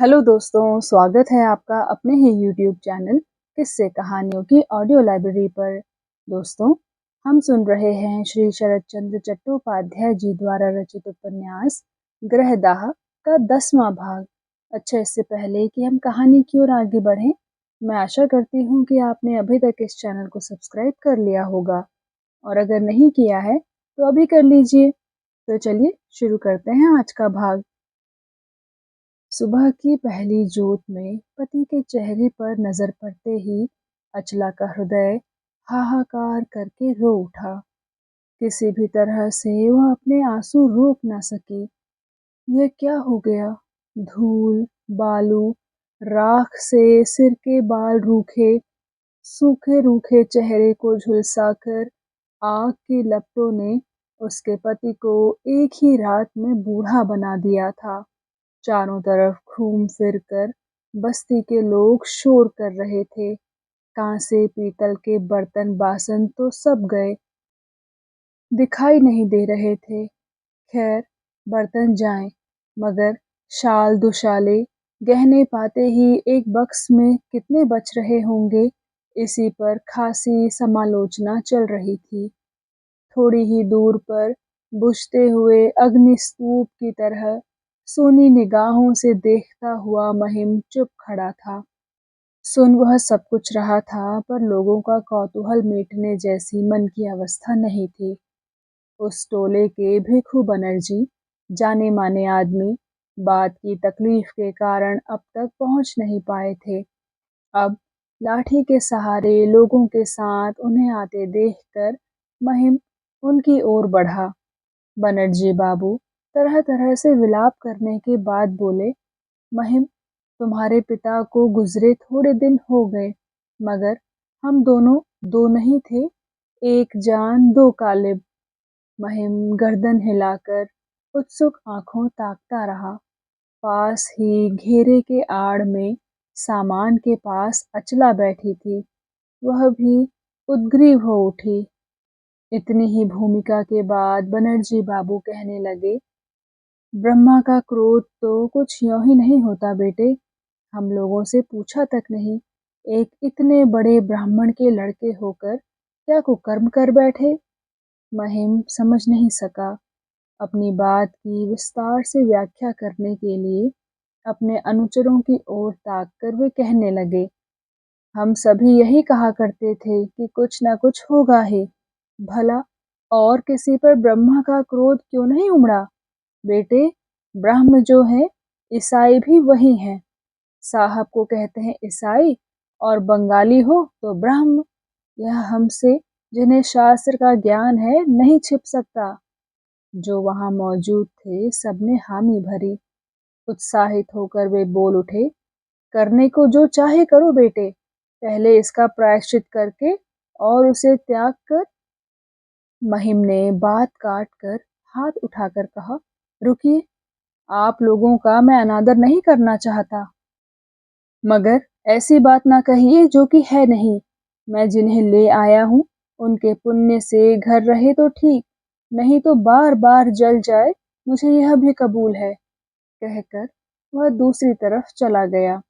Hello दोस्तों, स्वागत है आपका अपने ही यूट्यूब चैनल किस्से कहानियों की ऑडियो लाइब्रेरी पर। दोस्तों, हम सुन रहे हैं श्री शरत चंद्र चट्टोपाध्याय जी द्वारा रचित उपन्यास ग्रहदाह का 10वां भाग। अच्छा, इससे पहले कि हम कहानी की ओर आगे बढ़ें, मैं आशा करती हूँ कि आपने अभी तक इस चैनल को सब्सक्राइब कर लिया होगा, और अगर नहीं किया है तो अभी कर लीजिए। तो चलिए शुरू करते हैं आज का भाग। सुबह की पहली जोत में पति के चेहरे पर नजर पड़ते ही अचला का हृदय हाहाकार करके रो उठा। किसी भी तरह से वह अपने आंसू रोक न सकी। यह क्या हो गया? धूल, बालू, राख से सिर के बाल रूखे, सूखे रूखे चेहरे को झुलसाकर आग की लपटों ने उसके पति को एक ही रात में बूढ़ा बना दिया था। चारों तरफ घूम फिर कर बस्ती के लोग शोर कर रहे थे। कांसे पीतल के बर्तन बासन तो सब गए, दिखाई नहीं दे रहे थे। खैर, बर्तन जाएं, मगर शाल दुशाले गहने पाते ही एक बक्स में कितने बच रहे होंगे, इसी पर खासी समालोचना चल रही थी। थोड़ी ही दूर पर बुझते हुए अग्निस्तूप की तरह सोनी निगाहों से देखता हुआ महिम चुप खड़ा था। सुन वह सब कुछ रहा था, पर लोगों का कौतूहल मीटने जैसी मन की अवस्था नहीं थी। उस टोले के भिखू बनर्जी, जाने माने आदमी, बात की तकलीफ के कारण अब तक पहुंच नहीं पाए थे। अब लाठी के सहारे लोगों के साथ उन्हें आते देखकर महिम उनकी ओर बढ़ा। बनर्जी बाबू तरह तरह से विलाप करने के बाद बोले, महिम, तुम्हारे पिता को गुजरे थोड़े दिन हो गए, मगर हम दोनों दो नहीं थे, एक जान दो कालिब। महिम गर्दन हिलाकर उत्सुक आंखों ताकता रहा। पास ही घेरे के आड़ में सामान के पास अचला बैठी थी। वह भी उद्ग्रीव हो उठी। इतनी ही भूमिका के बाद बनर्जी बाबू कहने लगे, ब्रह्मा का क्रोध तो कुछ यूं ही नहीं होता बेटे। हम लोगों से पूछा तक नहीं, एक इतने बड़े ब्राह्मण के लड़के होकर क्या कुकर्म कर बैठे। महिम समझ नहीं सका। अपनी बात की विस्तार से व्याख्या करने के लिए अपने अनुचरों की ओर ताक कर वे कहने लगे, हम सभी यही कहा करते थे कि कुछ न कुछ होगा ही। भला और किसी पर ब्रह्मा का क्रोध क्यों नहीं उमड़ा? बेटे, ब्रह्म जो है, ईसाई भी वही हैं। साहब को कहते हैं ईसाई, और बंगाली हो तो ब्रह्म। यह हमसे, जिन्हें शास्त्र का ज्ञान है, नहीं छिप सकता। जो वहां मौजूद थे सबने हामी भरी। उत्साहित होकर वे बोल उठे, करने को जो चाहे करो बेटे, पहले इसका प्रायश्चित करके और उसे त्याग कर। महिम ने बात काट कर हाथ उठाकर कहा, रुकिए, आप लोगों का मैं अनादर नहीं करना चाहता, मगर ऐसी बात ना कहिए जो कि है नहीं। मैं जिन्हें ले आया हूँ उनके पुण्य से घर रहे तो ठीक, नहीं तो बार बार जल जाए, मुझे यह भी कबूल है। कहकर वह दूसरी तरफ चला गया।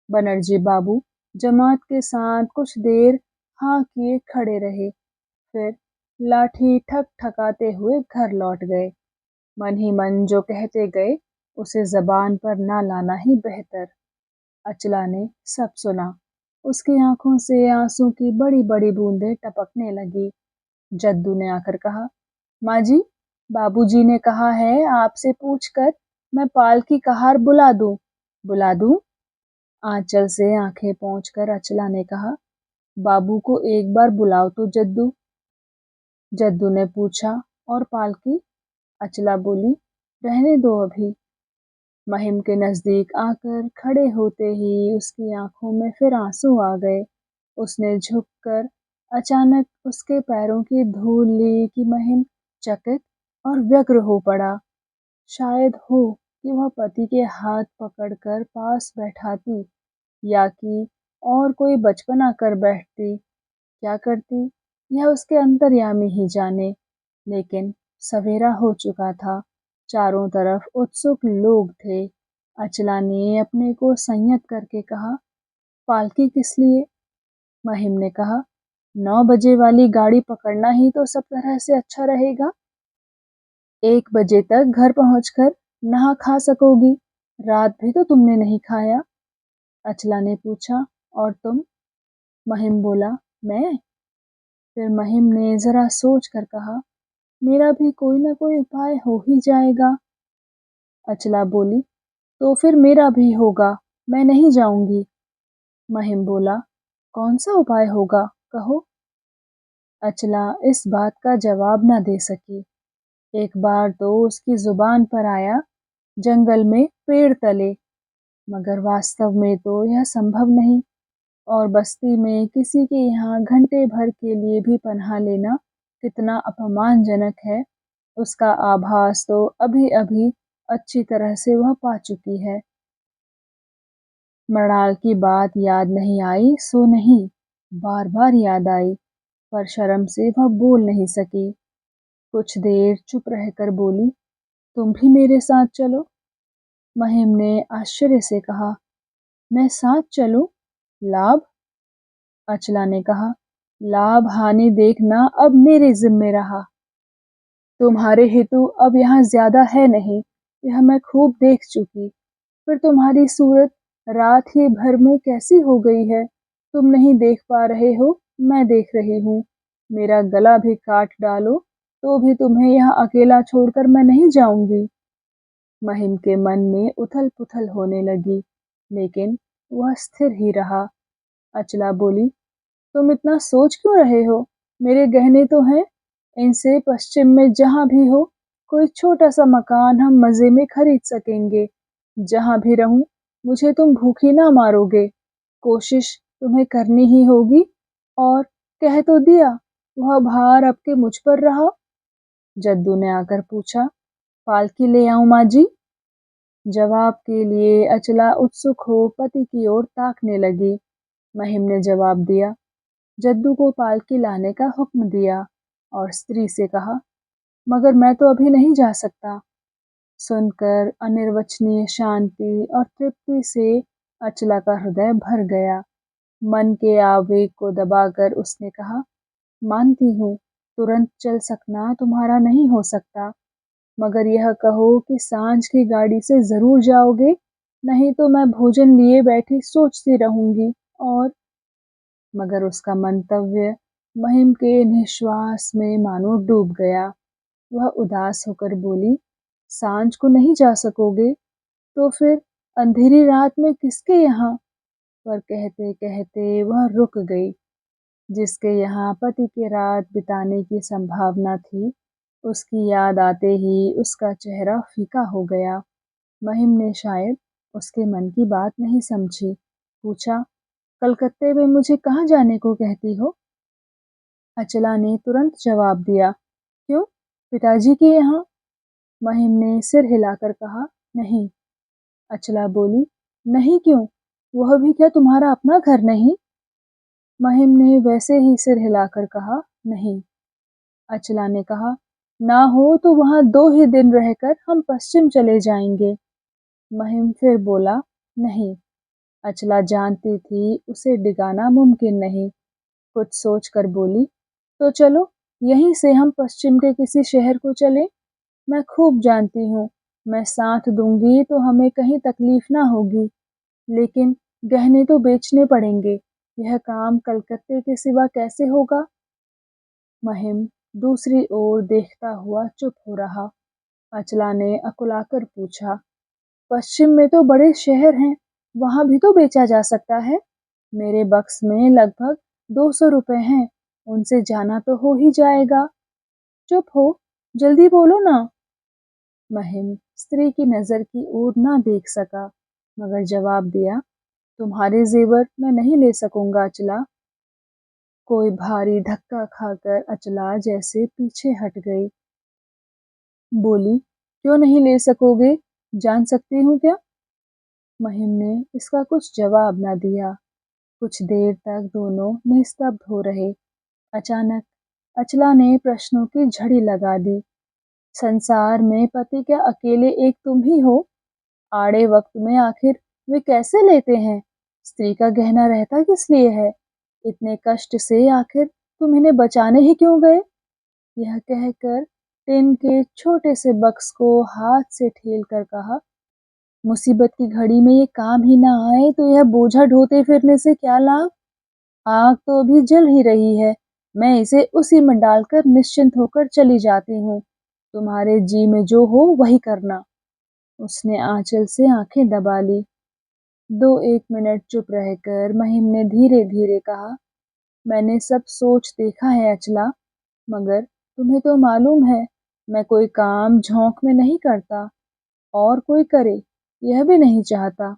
बनर्जी बाबू जमात के साथ कुछ देर हाँ किए खड़े रहे, फिर लाठी ठक ठकाते हुए घर लौट गए। मन ही मन जो कहते गए उसे जबान पर ना लाना ही बेहतर। अचला ने सब सुना। उसकी आंखों से आंसू की बड़ी बड़ी बूंदें टपकने लगी। जद्दू ने आकर कहा, माँ जी, बाबूजी ने कहा है आपसे पूछकर मैं पालकी कहार बुला दूं। बुला दूं? आंचल से आंखें पोंछकर अचला ने कहा, बाबू को एक बार बुलाओ तो जद्दू। जद्दू ने पूछा, और पालकी? अचला बोली, रहने दो अभी। महिम के नजदीक आकर खड़े होते ही उसकी आंखों में फिर आंसू आ गए। उसने झुककर अचानक उसके पैरों की धूल ली कि महिम चकित और व्यग्र हो पड़ा। शायद हो कि वह पति के हाथ पकड़कर पास बैठाती, या कि और कोई बचपना कर बैठती। क्या करती, यह उसके अंतर्यामी ही जाने। लेकिन सवेरा हो चुका था। चारों तरफ उत्सुक लोग थे। अचला ने अपने को संयत करके कहा, पालकी किस लिए? महिम ने कहा, 9 बजे वाली गाड़ी पकड़ना ही तो सब तरह से अच्छा रहेगा। 1 बजे तक घर पहुंचकर नहा खा सकोगी। रात भी तो तुमने नहीं खाया। अचला ने पूछा, और तुम? महिम बोला, मैं? फिर महिम ने जरा सोच कर कहा, मेरा भी कोई ना कोई उपाय हो ही जाएगा। अचला बोली, तो फिर मेरा भी होगा, मैं नहीं जाऊंगी। महिम बोला, कौन सा उपाय होगा, कहो। अचला इस बात का जवाब न दे सकी। एक बार तो उसकी जुबान पर आया, जंगल में पेड़ तले, मगर वास्तव में तो यह संभव नहीं, और बस्ती में किसी के यहाँ घंटे भर के लिए भी पनाह लेना कितना अपमानजनक है, उसका आभास तो अभी-अभी अच्छी तरह से वह पा चुकी है। मृणाल की बात याद नहीं आई सो नहीं, बार-बार याद आई, पर शर्म से वह बोल नहीं सकी। कुछ देर चुप रहकर बोली, तुम भी मेरे साथ चलो। महिम ने आश्चर्य से कहा, मैं साथ चलूं? लाभ? अचला ने कहा, लाभ हानि देखना अब मेरे जिम्मे रहा। तुम्हारे हेतु अब यहाँ ज्यादा है नहीं, यह मैं खूब देख चुकी। फिर तुम्हारी सूरत रात ही भर में कैसी हो गई है, तुम नहीं देख पा रहे हो, मैं देख रही हूँ। मेरा गला भी काट डालो तो भी तुम्हें यहाँ अकेला छोड़कर मैं नहीं जाऊंगी। महिम के मन में उथल पुथल होने लगी, लेकिन वह स्थिर ही रहा। अचला बोली, तुम इतना सोच क्यों रहे हो? मेरे गहने तो हैं, इनसे पश्चिम में जहां भी हो कोई छोटा सा मकान हम मजे में खरीद सकेंगे। जहां भी रहूं मुझे तुम भूखी ना मारोगे। कोशिश तुम्हें करनी ही होगी। और कह तो दिया, वह भार अब के मुझ पर रहा। जद्दू ने आकर पूछा, पालकी ले आऊं माँ जी? जवाब के लिए अचला उत्सुक हो पति की ओर ताकने लगी। महिम ने जवाब दिया, जद्दू को पालकी लाने का हुक्म दिया और स्त्री से कहा, मगर मैं तो अभी नहीं जा सकता। सुनकर अनिर्वचनीय शांति और तृप्ति से अचला का हृदय भर गया। मन के आवेग को दबाकर उसने कहा, मानती हूँ, तुरंत चल सकना तुम्हारा नहीं हो सकता, मगर यह कहो कि सांझ की गाड़ी से जरूर जाओगे, नहीं तो मैं भोजन लिए बैठी सोचती रहूंगी। और मगर उसका मंतव्य महिम के निश्वास में मानो डूब गया। वह उदास होकर बोली, सांझ को नहीं जा सकोगे तो फिर अंधेरी रात में किसके यहाँ? पर कहते कहते वह रुक गई। जिसके यहाँ पति की रात बिताने की संभावना थी, उसकी याद आते ही उसका चेहरा फीका हो गया। महिम ने शायद उसके मन की बात नहीं समझी। पूछा, कलकत्ते में मुझे कहाँ जाने को कहती हो? अचला ने तुरंत जवाब दिया, क्यों, पिताजी के यहाँ? महिम ने सिर हिलाकर कहा, नहीं। अचला बोली, नहीं क्यों? वह भी क्या तुम्हारा अपना घर नहीं? महिम ने वैसे ही सिर हिलाकर कहा, नहीं। अचला ने कहा, ना हो तो वहां 2 ही दिन रहकर हम पश्चिम चले जाएंगे। महिम फिर बोला, नहीं। अचला जानती थी उसे डिगाना मुमकिन नहीं। कुछ सोचकर बोली, तो चलो, यहीं से हम पश्चिम के किसी शहर को चलें। मैं खूब जानती हूँ, मैं साथ दूंगी तो हमें कहीं तकलीफ ना होगी, लेकिन गहने तो बेचने पड़ेंगे। यह काम कलकत्ते के सिवा कैसे होगा? महिम दूसरी ओर देखता हुआ चुप हो रहा। अचला ने अकुलाकर पूछा, पश्चिम में तो बड़े शहर हैं, वहां भी तो बेचा जा सकता है। मेरे बक्स में लगभग 200 रुपए हैं, उनसे जाना तो हो ही जाएगा। चुप हो, जल्दी बोलो ना। महिम स्त्री की नजर की ओर ना देख सका, मगर जवाब दिया, तुम्हारे जेवर मैं नहीं ले सकूंगा अचला। कोई भारी धक्का खाकर अचला जैसे पीछे हट गई। बोली, क्यों नहीं ले सकोगे, जान सकती हूँ क्या? महिम ने इसका कुछ जवाब न दिया। कुछ देर तक दोनों निस्तब्ध हो रहे। अचानक अचला ने प्रश्नों की झड़ी लगा दी। संसार में पति क्या अकेले एक तुम ही हो? आड़े वक्त में आखिर वे कैसे लेते हैं? स्त्री का गहना रहता किस लिए है? इतने कष्ट से आखिर तुम इन्हें बचाने ही क्यों गए? यह कहकर टिन के छोटे से बक्स को हाथ से ठेल कर कहा, मुसीबत की घड़ी में ये काम ही ना आए तो यह बोझा ढोते फिरने से क्या लाभ? आग तो अभी जल ही रही है। मैं इसे उसी में डालकर निश्चिंत होकर चली जाती हूँ। तुम्हारे जी में जो हो वही करना। उसने आंचल से आंखें दबा ली। 2-1 मिनट चुप रहकर महिम ने धीरे धीरे कहा, मैंने सब सोच देखा है अचला, मगर तुम्हें तो मालूम है मैं कोई काम झोंक में नहीं करता, और कोई करे यह भी नहीं चाहता।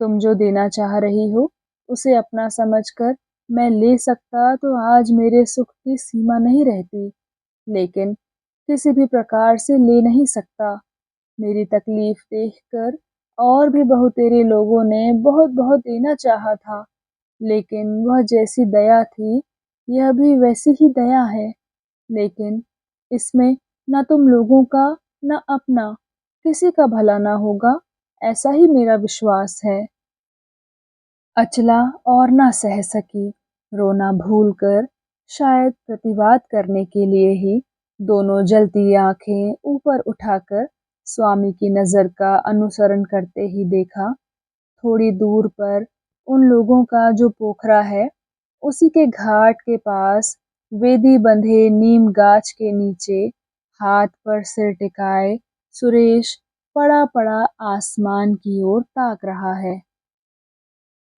तुम जो देना चाह रही हो उसे अपना समझकर मैं ले सकता तो आज मेरे सुख की सीमा नहीं रहती, लेकिन किसी भी प्रकार से ले नहीं सकता। मेरी तकलीफ देखकर और भी बहुतेरे लोगों ने बहुत बहुत देना चाहा था, लेकिन वह जैसी दया थी यह भी वैसी ही दया है, लेकिन इसमें न तुम लोगों का न अपना किसी का भला ना होगा, ऐसा ही मेरा विश्वास है। अचला और ना सह सकी। रोना भूलकर, शायद प्रतिवाद करने के लिए ही दोनों जलती आंखें ऊपर उठाकर स्वामी की नजर का अनुसरण करते ही देखा, थोड़ी दूर पर उन लोगों का जो पोखरा है उसी के घाट के पास वेदी बंधे नीम गाछ के नीचे हाथ पर सिर टिकाए सुरेश पड़ा पड़ा आसमान की ओर ताक रहा है।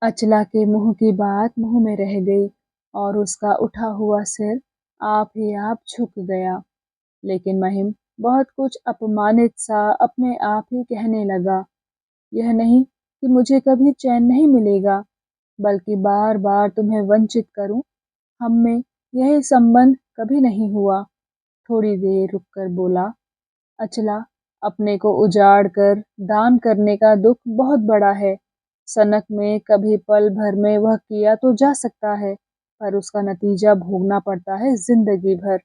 अचला के मुंह की बात मुंह में रह गई और उसका उठा हुआ सिर आप ही आप झुक गया। लेकिन महिम बहुत कुछ अपमानित सा अपने आप ही कहने लगा, यह नहीं कि मुझे कभी चैन नहीं मिलेगा, बल्कि बार बार तुम्हें वंचित करूं, हम में यही संबंध कभी नहीं हुआ। थोड़ी देर रुककर बोला, अचला, अपने को उजाड़ कर दान करने का दुख बहुत बड़ा है। सनक में कभी पल भर में वह किया तो जा सकता है, पर उसका नतीजा भोगना पड़ता है जिंदगी भर।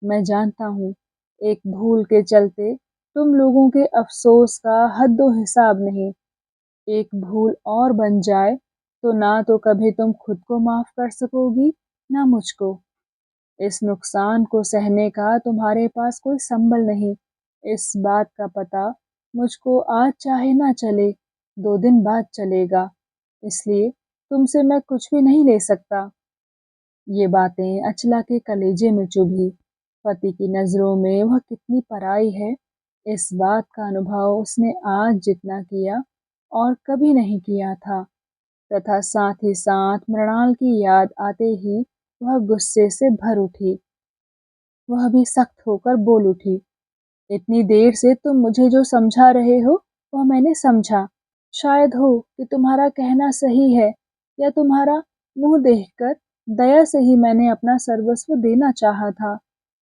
मैं जानता हूँ, एक भूल के चलते तुम लोगों के अफसोस का हद्दो हिसाब नहीं। एक भूल और बन जाए तो ना तो कभी तुम खुद को माफ कर सकोगी ना मुझको। इस नुकसान को सहने का तुम्हारे पास कोई संबल नहीं। इस बात का पता मुझको आज चाहे ना चले, 2 दिन बाद चलेगा, इसलिए तुमसे मैं कुछ भी नहीं ले सकता। ये बातें अचला के कलेजे में चुभी। पति की नजरों में वह कितनी पराई है, इस बात का अनुभव उसने आज जितना किया और कभी नहीं किया था, तथा साथ ही साथ मृणाल की याद आते ही वह गुस्से से भर उठी। वह भी सख्त होकर बोल उठी, इतनी देर से तुम मुझे जो समझा रहे हो वह मैंने समझा। शायद हो कि तुम्हारा कहना सही है, या तुम्हारा मुंह देखकर दया से ही मैंने अपना सर्वस्व देना चाहा था।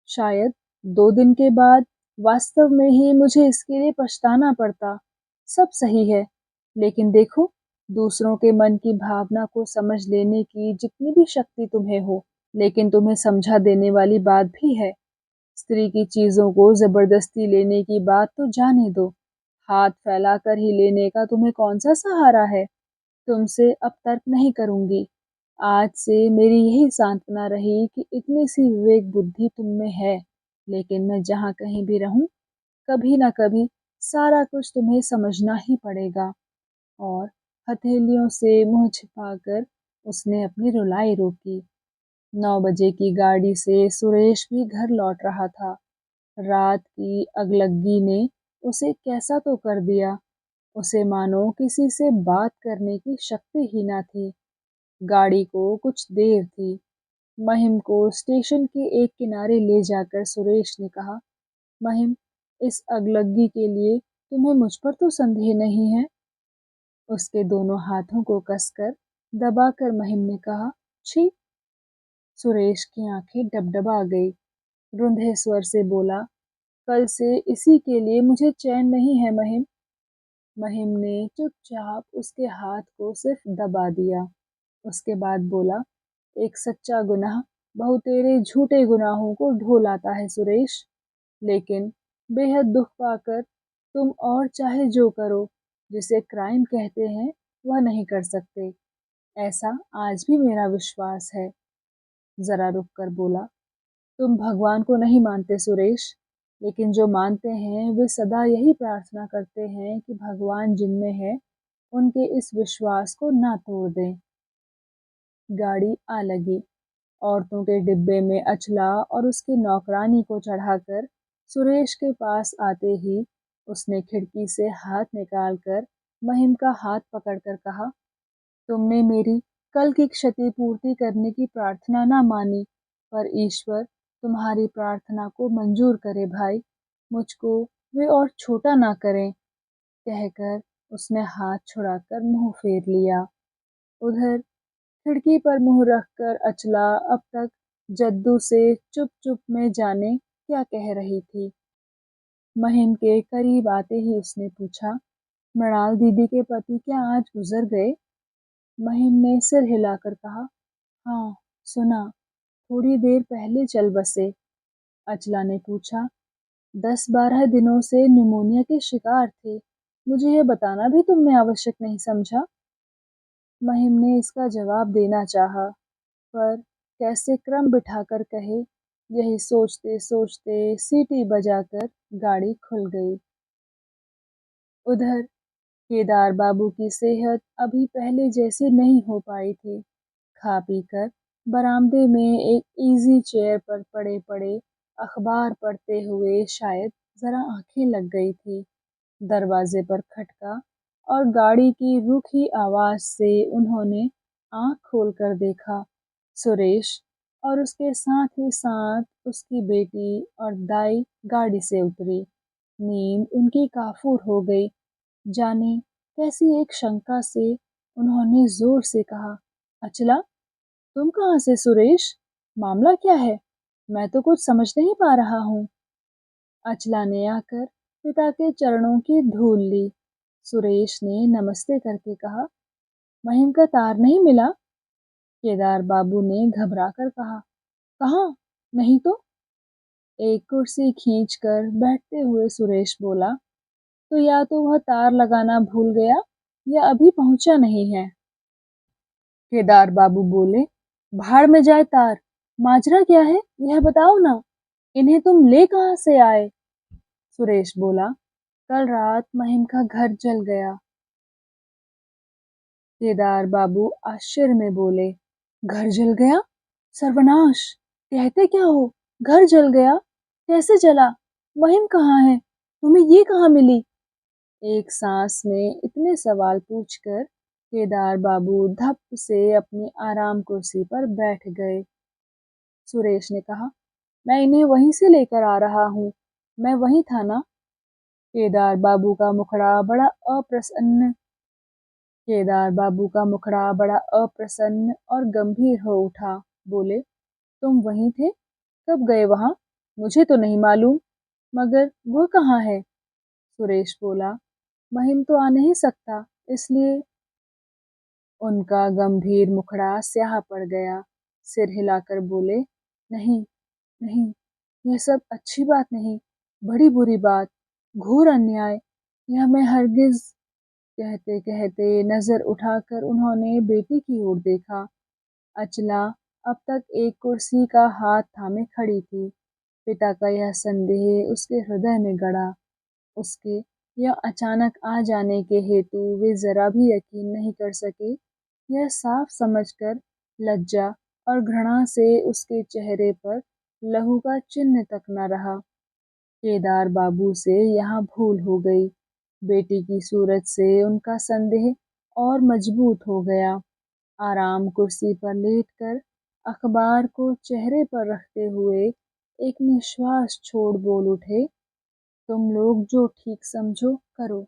शायद 2 दिन के बाद वास्तव में ही मुझे इसके लिए पछताना पड़ता। सब सही है, लेकिन देखो, दूसरों के मन की भावना को समझ लेने की जितनी भी शक्ति तुम्हें हो, लेकिन तुम्हें समझा देने वाली बात भी है। स्त्री की चीजों को जबरदस्ती लेने की बात तो जाने दो, हाथ फैलाकर ही लेने का तुम्हें कौन सा सहारा है। तुमसे अब तर्क नहीं करूंगी। आज से मेरी यही सांत्वना रही कि इतनी सी विवेक बुद्धि तुम में है, लेकिन मैं जहाँ कहीं भी रहूं, कभी न कभी सारा कुछ तुम्हें समझना ही पड़ेगा। और हथेलियों से मुंह छिपाकर उसने अपनी रुलाई रोकी। 9 बजे की गाड़ी से सुरेश भी घर लौट रहा था। रात की अगलग्गी ने उसे कैसा तो कर दिया, उसे मानो किसी से बात करने की शक्ति ही न थी। गाड़ी को कुछ देर थी। महिम को स्टेशन के एक किनारे ले जाकर सुरेश ने कहा, महिम, इस अगलग्गी के लिए तुम्हें मुझ पर तो संदेह नहीं है? उसके दोनों हाथों को कसकर दबाकर महिम ने कहा, छी। सुरेश की आंखें डबडबा गई। रुंधे स्वर से बोला, कल से इसी के लिए मुझे चैन नहीं है महिम। महिम ने चुपचाप उसके हाथ को सिर्फ दबा दिया। उसके बाद बोला, एक सच्चा गुनाह बहुतेरे झूठे गुनाहों को ढो लाता है सुरेश, लेकिन बेहद दुख पाकर तुम और चाहे जो करो जिसे क्राइम कहते हैं वह नहीं कर सकते, ऐसा आज भी मेरा विश्वास है। जरा रुक कर बोला, तुम भगवान को नहीं मानते सुरेश, लेकिन जो मानते हैं वे सदा यही प्रार्थना करते हैं कि भगवान जिनमें है उनके इस विश्वास को ना तोड़ दें। गाड़ी आ लगी। औरतों के डिब्बे में अचला और उसकी नौकरानी को चढ़ाकर सुरेश के पास आते ही उसने खिड़की से हाथ निकालकर महिम का हाथ पकड़कर कहा, तुमने मेरी कल की क्षतिपूर्ति करने की प्रार्थना ना मानी, पर ईश्वर तुम्हारी प्रार्थना को मंजूर करे भाई, मुझको वे और छोटा ना करें। कहकर उसने हाथ छुड़ाकर मुंह फेर लिया। उधर खिड़की पर मुंह रखकर अचला अब तक जद्दू से चुप चुप में जाने क्या कह रही थी। महिम के करीब आते ही उसने पूछा, मृणाल दीदी के पति क्या आज गुजर गए? महिम ने सिर हिलाकर कहा, हाँ, सुना, थोड़ी देर पहले चल बसे। अचला ने पूछा, 10-12 दिनों से निमोनिया के शिकार थे, मुझे यह बताना भी तुमने आवश्यक नहीं समझा? महिम ने इसका जवाब देना चाहा, पर कैसे क्रम बिठाकर कहे, यही सोचते सोचते सीटी बजाकर गाड़ी खुल गई। उधर केदार बाबू की सेहत अभी पहले जैसी नहीं हो पाई थी। खा पी कर बरामदे में एक इजी चेयर पर पड़े पड़े अखबार पढ़ते हुए शायद जरा आंखें लग गई थी। दरवाजे पर खटका और गाड़ी की रूखी आवाज से उन्होंने आंख खोलकर देखा। सुरेश और उसके साथ ही साथ उसकी बेटी और दाई गाड़ी से उतरी। नींद उनकी काफूर हो गई। जाने कैसी एक शंका से उन्होंने जोर से कहा, अचला, तुम कहाँ से सुरेश? मामला क्या है? मैं तो कुछ समझ नहीं पा रहा हूँ। अचला ने आकर पिता के चरणों की धूल ली। सुरेश ने नमस्ते करके कहा, महिम का तार नहीं मिला? केदार बाबू ने घबरा कर कहा, कहाँ? नहीं तो। एक कुर्सी खींचकर बैठते हुए सुरेश बोला, तो या तो वह तार लगाना भूल गया या अभी पहुंचा नहीं है। केदार बाबू बोले, भाड़ में जाए तार, माजरा क्या है यह बताओ ना, इन्हें तुम ले कहाँ से आए? सुरेश बोला, कल रात महिम का घर जल गया। केदार बाबू आश्चर्य में बोले, घर जल गया? सर्वनाश, कहते क्या हो? घर जल गया? कैसे जला? महिम कहाँ है? तुम्हें ये कहाँ मिली? एक सांस में इतने सवाल पूछकर केदार बाबू धप से अपनी आराम कुर्सी पर बैठ गए। सुरेश ने कहा, मैं इन्हें वहीं से लेकर आ रहा हूँ, मैं वहीं था ना। केदार बाबू का मुखड़ा बड़ा अप्रसन्न केदार बाबू का मुखड़ा बड़ा अप्रसन्न और गंभीर हो उठा। बोले, तुम वहीं थे? कब गए वहां? मुझे तो नहीं मालूम। मगर वो कहाँ है? सुरेश बोला, महिम तो आ नहीं सकता, इसलिए। उनका गंभीर मुखड़ा स्याह पड़ गया। सिर हिलाकर बोले, नहीं, नहीं, यह सब अच्छी बात नहीं, बड़ी बुरी बात, घोर अन्याय, यह मैं हरगिज। कहते कहते नजर उठाकर उन्होंने बेटी की ओर देखा। अचला अब तक एक कुर्सी का हाथ थामे खड़ी थी। पिता का यह संदेह उसके हृदय में गड़ा। उसके यह अचानक आ जाने के हेतु वे जरा भी यकीन नहीं कर सके। यह साफ समझकर लज्जा और घृणा से उसके चेहरे पर लहू का चिन्ह तक न रहा। केदार बाबू से यहाँ भूल हो गई। बेटी की सूरत से उनका संदेह और मजबूत हो गया। आराम कुर्सी पर लेटकर अखबार को चेहरे पर रखते हुए एक निश्वास छोड़ बोल उठे, तुम लोग जो ठीक समझो करो,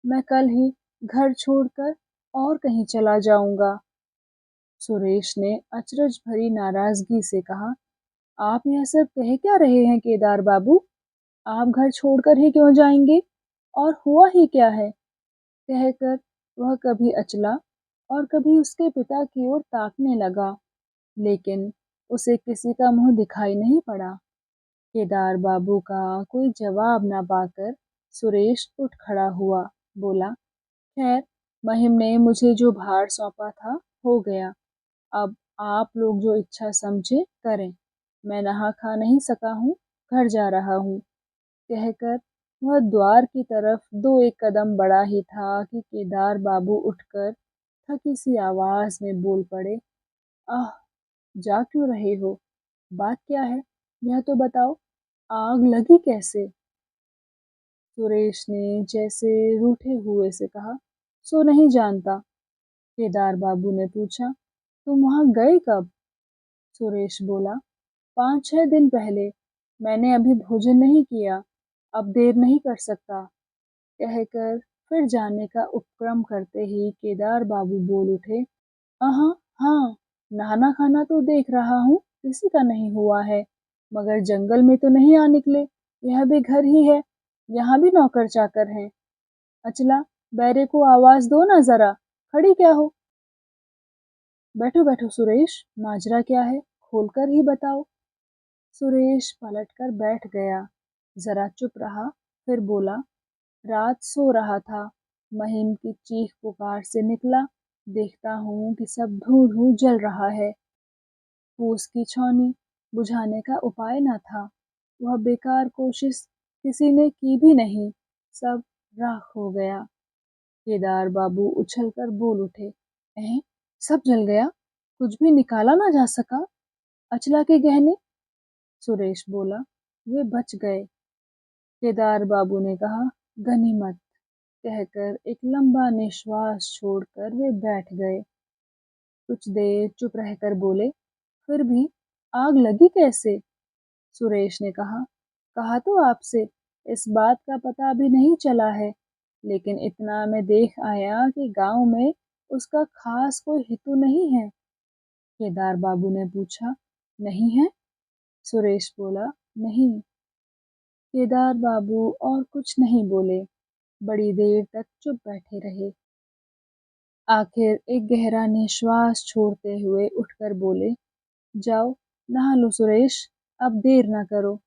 मैं कल ही घर छोड़कर और कहीं चला जाऊंगा। सुरेश ने अचरज भरी नाराजगी से कहा, आप यह सब कह क्या रहे हैं केदार बाबू? आप घर छोड़कर ही क्यों जाएंगे? और हुआ ही क्या है? कहकर वह कभी अचला और कभी उसके पिता की ओर ताकने लगा, लेकिन उसे किसी का मुंह दिखाई नहीं पड़ा। केदार बाबू का कोई जवाब न पाकर सुरेश उठ खड़ा हुआ। बोला, खैर, महिम ने मुझे जो भार सौंपा था, हो गया। अब आप लोग जो इच्छा समझे करें। मैं नहा खा नहीं सका हूँ, घर जा रहा हूँ। कहकर वह द्वार की तरफ दो एक कदम बढ़ा ही था कि केदार बाबू उठकर थकी सी आवाज में बोल पड़े, आह, जा क्यों रहे हो? बात क्या है? यह तो बताओ, आग लगी कैसे? सुरेश ने जैसे रूठे हुए से कहा, सो नहीं जानता। केदार बाबू ने पूछा, तुम वहां गए कब? सुरेश बोला, 5-6 दिन पहले। मैंने अभी भोजन नहीं किया, अब देर नहीं कर सकता। कहकर फिर जाने का उपक्रम करते ही केदार बाबू बोल उठे, हाँ हाँ, नहाना खाना तो देख रहा हूँ किसी का नहीं हुआ है, मगर जंगल में तो नहीं आ निकले। यह भी घर ही है, यहाँ भी नौकर चाकर हैं। अचला, बैरे को आवाज दो ना जरा, खड़ी क्या हो? बैठो बैठो सुरेश, माजरा क्या है, खोलकर ही बताओ। सुरेश पलटकर बैठ गया, जरा चुप रहा, फिर बोला, रात सो रहा था, महिम की चीख पुकार से निकला, देखता हूँ कि सब धूं धूं जल रहा है। फूस की छौनी, बुझाने का उपाय न था। वह बेकार कोशिश किसी ने की भी नहीं, सब राख हो गया। केदार बाबू उछलकर बोल उठे, हैं, सब जल गया? कुछ भी निकाला ना जा सका? अचला के गहने? सुरेश बोला, वे बच गए। केदार बाबू ने कहा, गनीमत। कहकर एक लंबा निश्वास छोड़कर वे बैठ गए। कुछ देर चुप रहकर बोले, फिर भी आग लगी कैसे? सुरेश ने कहा तो आपसे, इस बात का पता अभी नहीं चला है, लेकिन इतना मैं देख आया कि गांव में उसका खास कोई हितू नहीं है। केदार बाबू ने पूछा, नहीं है? सुरेश बोला, नहीं। केदार बाबू और कुछ नहीं बोले, बड़ी देर तक चुप बैठे रहे। आखिर एक गहरा निश्वास छोड़ते हुए उठकर बोले, जाओ नहा लो सुरेश, अब देर न करो,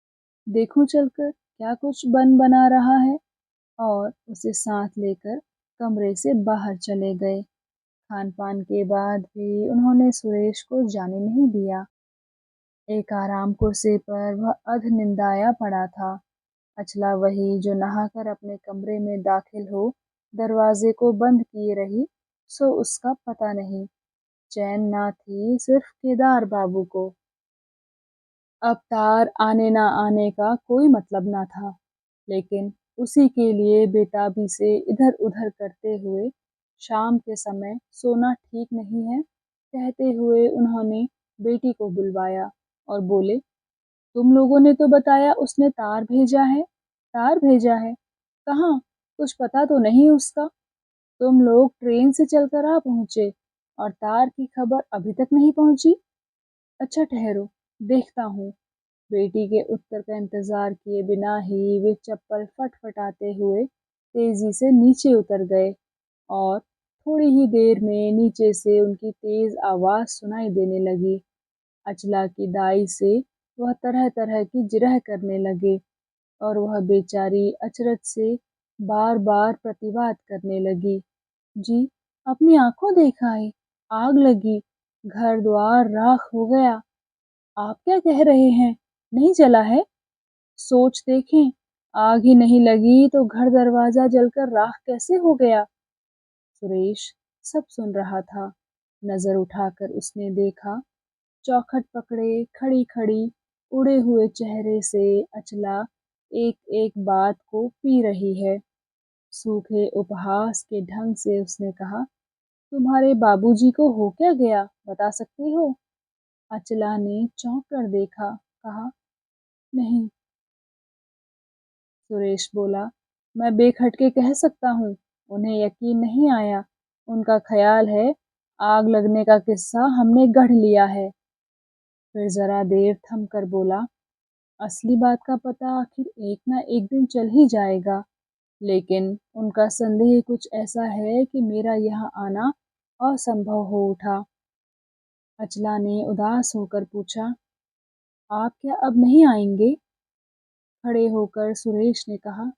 देखूं चलकर क्या कुछ बना रहा है। और उसे साथ लेकर कमरे से बाहर चले गए। खान पान के बाद भी उन्होंने सुरेश को जाने नहीं दिया। एक आराम कुर्सी पर वह अधनिंदाया पड़ा था। अचला वही जो नहाकर अपने कमरे में दाखिल हो दरवाजे को बंद किए रही, सो उसका पता नहीं। चैन ना थी सिर्फ केदार बाबू को। अब तार आने ना आने का कोई मतलब ना था, लेकिन उसी के लिए बेताबी से इधर उधर करते हुए शाम के समय सोना ठीक नहीं है कहते हुए उन्होंने बेटी को बुलवाया और बोले, तुम लोगों ने तो बताया उसने तार भेजा है। तार भेजा है? कहाँ? कुछ पता तो नहीं उसका। तुम लोग ट्रेन से चलकर आ पहुंचे और तार की खबर अभी तक नहीं पहुंची। अच्छा ठहरो, देखता हूँ। बेटी के उत्तर का इंतजार किए बिना ही वे चप्पल फटफटाते हुए तेजी से नीचे उतर गए और थोड़ी ही देर में नीचे से उनकी तेज आवाज सुनाई देने लगी। अचला की दाई से वह तरह तरह की जिरह करने लगे और वह बेचारी अचरज से बार बार प्रतिवाद करने लगी, जी, अपनी आंखों देखा है, आग लगी, घर द्वार राख हो गया। आप क्या कह रहे हैं, नहीं जला है? सोच देखें, आग ही नहीं लगी तो घर दरवाजा जलकर राख कैसे हो गया? सुरेश सब सुन रहा था। नजर उठाकर उसने देखा, चौखट पकड़े खड़ी खड़ी उड़े हुए चेहरे से अचला एक एक बात को पी रही है। सूखे उपहास के ढंग से उसने कहा, तुम्हारे बाबूजी को हो क्या गया, बता सकती हो? अचला ने चौंक कर देखा, कहा, नहीं। सुरेश बोला, मैं बेखटके कह सकता हूँ, उन्हें यकीन नहीं आया। उनका ख्याल है आग लगने का किस्सा हमने गढ़ लिया है। फिर जरा देर थम कर बोला, असली बात का पता आखिर एक ना एक दिन चल ही जाएगा, लेकिन उनका संदेह कुछ ऐसा है कि मेरा यहाँ आना असंभव हो उठा। अचला ने उदास होकर पूछा, आप क्या अब नहीं आएंगे? खड़े होकर सुरेश ने कहा,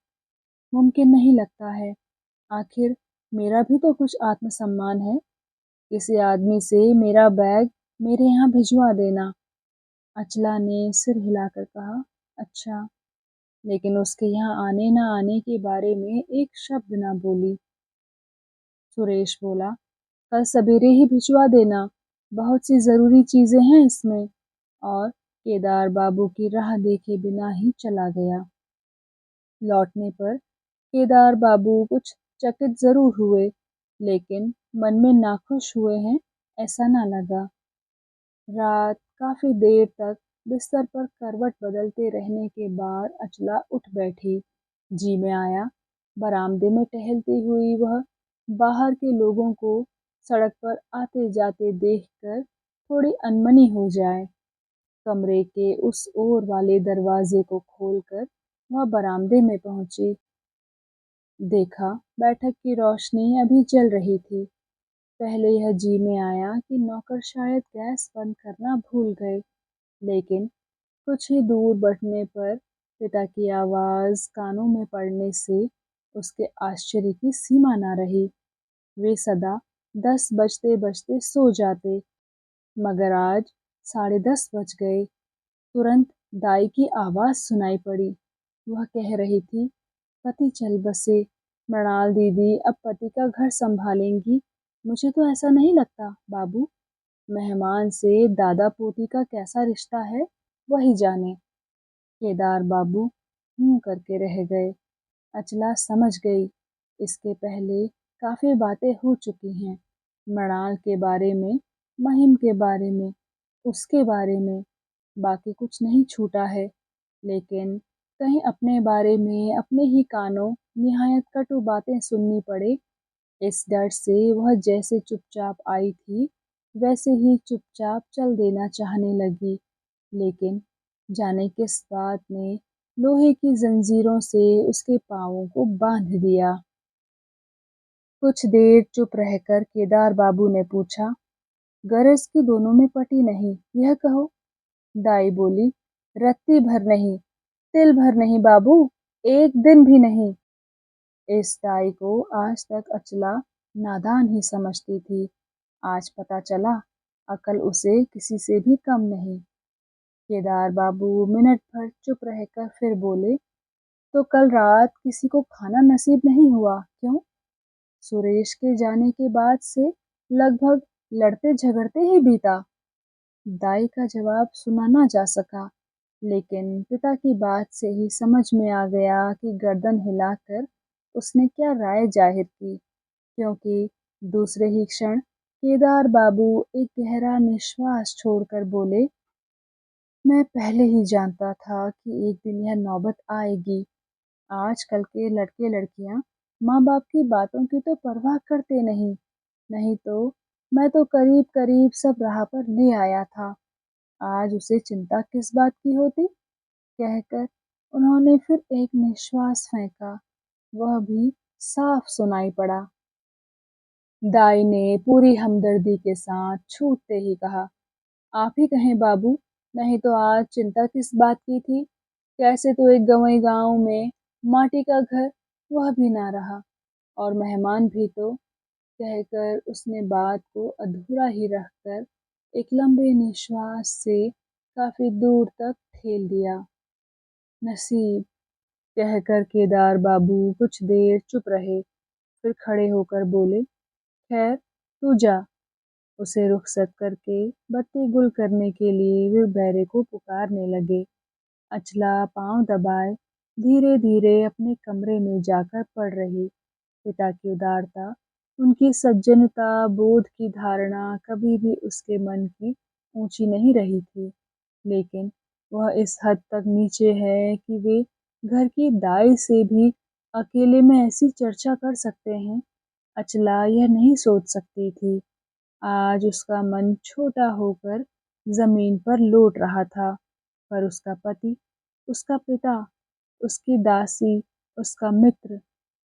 मुमकिन नहीं लगता है। आखिर मेरा भी तो कुछ आत्मसम्मान है। किसी आदमी से मेरा बैग मेरे यहाँ भिजवा देना। अचला ने सिर हिलाकर कहा, अच्छा, लेकिन उसके यहाँ आने न आने के बारे में एक शब्द न बोली। सुरेश बोला, कल सवेरे ही भिजवा देना, बहुत सी जरूरी चीजें हैं इसमें। और केदार बाबू की राह देखे बिना ही चला गया। लौटने पर केदार बाबू कुछ चकित जरूर हुए, लेकिन मन में नाखुश हुए हैं ऐसा ना लगा। रात काफी देर तक बिस्तर पर करवट बदलते रहने के बाद अचला उठ बैठी। जी में आया, बरामदे में टहलती हुई वह बाहर के लोगों को सड़क पर आते जाते देखकर थोड़ी अनमनी हो जाए। कमरे के उस ओर वाले दरवाजे को खोलकर वह बरामदे में पहुंची। देखा, बैठक की रोशनी अभी जल रही थी। पहले यह जी में आया कि नौकर शायद गैस बंद करना भूल गए, लेकिन कुछ ही दूर बढ़ने पर पिता की आवाज कानों में पड़ने से उसके आश्चर्य की सीमा न रही। वे सदा 10 बजते बजते सो जाते, मगर आज 10:30 बज गए। तुरंत दाई की आवाज सुनाई पड़ी। वह कह रही थी, पति चल बसे। मृणाल दीदी अब पति का घर संभालेंगी। मुझे तो ऐसा नहीं लगता बाबू। मेहमान से दादा पोती का कैसा रिश्ता है वही जाने। केदार बाबू करके रह गए। अचला समझ गई, इसके पहले काफी बातें हो चुकी हैं। मृणाल के बारे में, महिम के बारे में, उसके बारे में, बाकी कुछ नहीं छूटा है। लेकिन कहीं अपने बारे में अपने ही कानों निहायत कटु बातें सुननी पड़े, इस डर से वह जैसे चुपचाप आई थी वैसे ही चुपचाप चल देना चाहने लगी। लेकिन जाने किस बात ने लोहे की जंजीरों से उसके पांवों को बांध दिया। कुछ देर चुप रहकर केदार बाबू ने पूछा, गरज की दोनों में पटी नहीं, यह कहो। दाई बोली, रत्ती भर नहीं, तिल भर नहीं बाबू, एक दिन भी नहीं। इस दाई को आज तक अचला नादान ही समझती थी। आज पता चला, अकल उसे किसी से भी कम नहीं। केदार बाबू मिनट भर चुप रहकर फिर बोले, तो कल रात किसी को खाना नसीब नहीं हुआ क्यों? सुरेश के जाने के बाद से लगभग लड़ते झगड़ते ही बीता। दाई का जवाब सुना ना जा सका, लेकिन पिता की बात से ही समझ में आ गया कि गर्दन हिलाकर उसने क्या राय जाहिर की, क्योंकि दूसरे ही क्षण केदार बाबू एक गहरा निश्वास छोड़कर बोले, मैं पहले ही जानता था कि एक दिन यह नौबत आएगी। आजकल के लड़के लड़कियां माँ बाप की बातों की तो परवाह करते नहीं, नहीं तो मैं तो करीब करीब सब राह पर ले आया था। आज उसे चिंता किस बात की होती? कहकर उन्होंने फिर एक निश्वास फेंका, वह भी साफ सुनाई पड़ा। दाई ने पूरी हमदर्दी के साथ छूटते ही कहा, आप ही कहें बाबू, नहीं तो आज चिंता किस बात की थी? कैसे तो एक गंवई गांव में माटी का घर, वह भी ना रहा, और मेहमान भी तो। कहकर उसने बात को अधूरा ही रखकर एक लंबे निश्वास से काफी दूर तक ठेल दिया। नसीब। कहकर केदार बाबू कुछ देर चुप रहे, फिर खड़े होकर बोले, खैर तू जा। उसे रुखसत करके बत्ती गुल करने के लिए वे बैरे को पुकारने लगे। अचला पांव दबाए धीरे धीरे अपने कमरे में जाकर पड़ रही। पिता की उदारता, उनकी सज्जनता बोध की धारणा कभी भी उसके मन की ऊंची नहीं रही थी, लेकिन वह इस हद तक नीचे है कि वे घर की दाई से भी अकेले में ऐसी चर्चा कर सकते हैं। अचला यह नहीं सोच सकती थी। आज उसका मन छोटा होकर जमीन पर लौट रहा था, पर उसका पति, उसका पिता, उसकी दासी, उसका मित्र,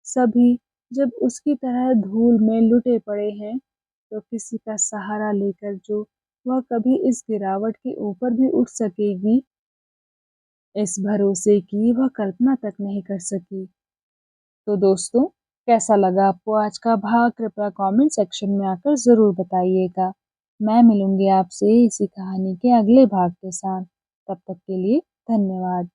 सभी जब उसकी तरह धूल में लुटे पड़े हैं, तो किसी का सहारा लेकर जो वह कभी इस गिरावट के ऊपर भी उठ सकेगी, इस भरोसे की वह कल्पना तक नहीं कर सकी। तो दोस्तों, कैसा लगा आपको आज का भाग कृपया कमेंट सेक्शन में आकर ज़रूर बताइएगा। मैं मिलूंगी आपसे इसी कहानी के अगले भाग के साथ। तब तक के लिए धन्यवाद।